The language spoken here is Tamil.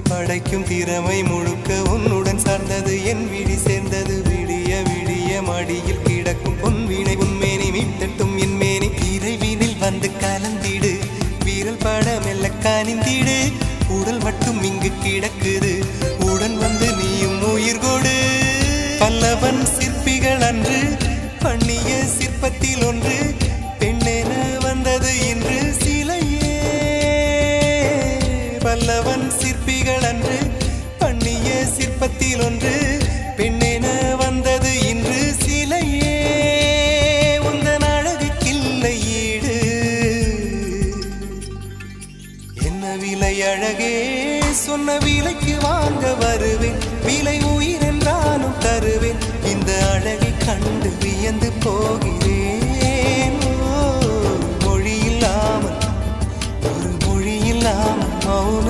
படைக்கும் திறமை முழுக்க உன்னுடன் சார்ந்தது என் விழி சேர்ந்தது விடிய விடிய மடியில் கிடக்கும் பொன்வினை உன்மேனி மீட்டட்டும் என் மேனி இறைவினில் வந்து கலந்திடு வீரல் பட மெல்ல காணிந்திடு உடல் மட்டும் இங்கு கிடக்குது உடன் வந்து நீயும் உயிர் கொடு பல்லவன் சிற்பிகள் அன்று பண்ணிய சிற்பத்தில் ஒன்று பெண்ணென வந்தது இன்று சிலையே பல்லவன் சிற்பிகள் அன்று பண்ணிய சிற்பத்தில் ஒன்று பெண்ணென வந்தது இன்று சிலையே உந்தன் அழகுக்கில்லை ஈடு என்ன விலை அழகே சொன்ன விலைக்கு வாங்க வருவேன் விலை உயிர் என்றாலும் தருவேன் இந்த அழகை கண்டு வியந்து போகிறேன் மொழி இல்லாமல் ஒரு மொழி இல்லாமல் மௌனம்